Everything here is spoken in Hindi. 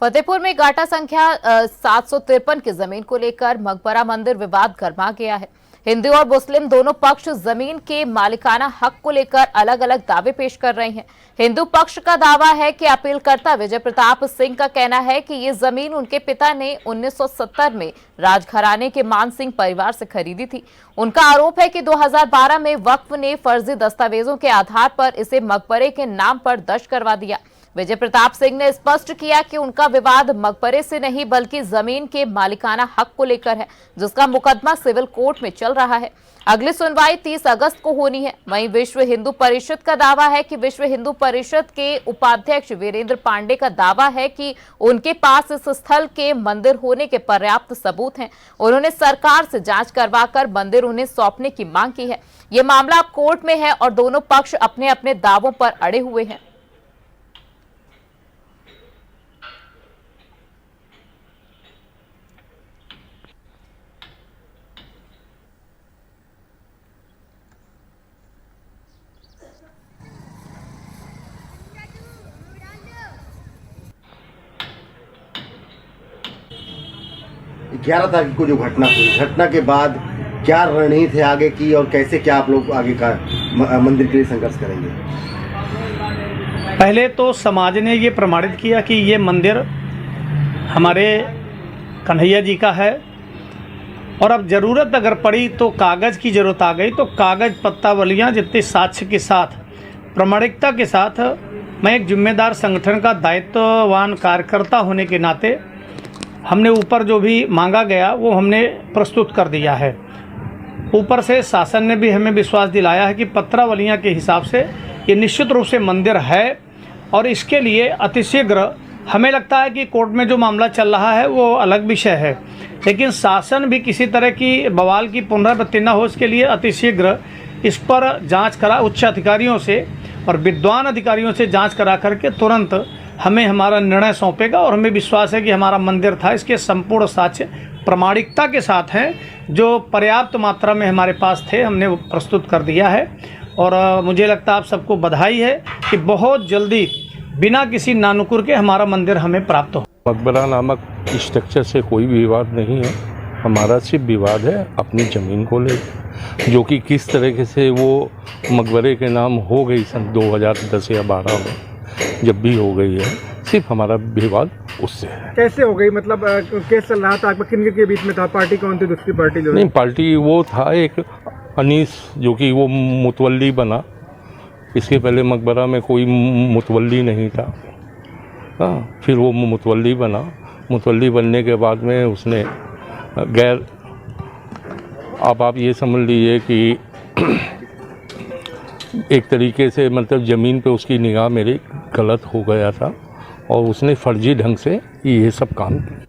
फतेहपुर में गाटा संख्या 753 की जमीन को लेकर मकबरा मंदिर विवाद गरमा गया है। हिंदू और मुस्लिम दोनों पक्ष जमीन के मालिकाना हक को लेकर अलग अलग दावे पेश कर रहे हैं। हिंदू पक्ष का दावा है कि अपीलकर्ता विजय प्रताप सिंह का कहना है कि ये जमीन उनके पिता ने 1970 में राजघराने के मान सिंह परिवार से खरीदी थी। उनका आरोप है कि 2012 में वक्फ ने फर्जी दस्तावेजों के आधार पर इसे मकबरे के नाम पर दर्ज करवा दिया। विजय प्रताप सिंह ने स्पष्ट किया कि उनका विवाद मकबरे से नहीं बल्कि जमीन के मालिकाना हक को लेकर है, जिसका मुकदमा सिविल कोर्ट में चल रहा है। अगली सुनवाई 30 अगस्त को होनी है। वहीं विश्व हिंदू परिषद का दावा है कि विश्व हिंदू परिषद के उपाध्यक्ष वीरेंद्र पांडे का दावा है कि उनके पास इस स्थल के मंदिर होने के पर्याप्त सबूत हैं। उन्होंने सरकार से जांच करवाकर मंदिर उन्हें सौंपने की मांग की है। ये मामला अब कोर्ट में है और दोनों पक्ष अपने अपने दावों पर अड़े हुए हैं। ग्यारह तारीख को जो घटना हुई, घटना के बाद क्या रणनीति है आगे की और कैसे क्या आप लोग आगे का मंदिर के लिए संघर्ष करेंगे? पहले तो समाज ने ये प्रमाणित किया कि ये मंदिर हमारे कन्हैया जी का है और अब ज़रूरत अगर पड़ी तो कागज़ की ज़रूरत आ गई तो कागज़ पत्तावलियाँ जितने साक्ष्य के साथ प्रामाणिकता के साथ मैं एक जिम्मेदार संगठन का दायित्ववान कार्यकर्ता होने के नाते हमने ऊपर जो भी मांगा गया वो हमने प्रस्तुत कर दिया है। ऊपर से शासन ने भी हमें विश्वास दिलाया है कि पत्रावलियाँ के हिसाब से ये निश्चित रूप से मंदिर है और इसके लिए अतिशीघ्र हमें लगता है कि कोर्ट में जो मामला चल रहा है वो अलग विषय है, लेकिन शासन भी किसी तरह की बवाल की पुनरावृत्ति न हो इसके लिए अतिशीघ्र इस पर जाँच करा उच्च अधिकारियों से और विद्वान अधिकारियों से जाँच करा करके तुरंत हमें हमारा निर्णय सौंपेगा और हमें विश्वास है कि हमारा मंदिर था इसके संपूर्ण साक्ष्य प्रामाणिकता के साथ हैं जो पर्याप्त मात्रा में हमारे पास थे, हमने वो प्रस्तुत कर दिया है। और मुझे लगता है आप सबको बधाई है कि बहुत जल्दी बिना किसी नानुकुर के हमारा मंदिर हमें प्राप्त हो। मकबरा नामक स्ट्रक्चर से कोई विवाद नहीं है, हमारा सिर्फ विवाद है अपनी ज़मीन को ले, जो कि किस तरीके से वो मकबरे के नाम हो गई सन 2010 या 12 में जब भी हो गई है, सिर्फ हमारा विवाद उससे है। कैसे हो गई? मतलब केस चल रहा था, किन के बीच में था? पार्टी कौन थी? दूसरी पार्टी जो नहीं, पार्टी वो था एक अनीस जो कि वो मुतवल्ली बना। इसके पहले मकबरा में कोई मुतवल्ली नहीं था। हाँ, फिर वो मुतवल्ली बना। मुतवल्ली बनने के बाद में उसने गैर, अब आप ये समझ लीजिए कि एक तरीके से मतलब ज़मीन पे उसकी निगाह मेरी गलत हो गया था और उसने फर्जी ढंग से ये सब काम किया।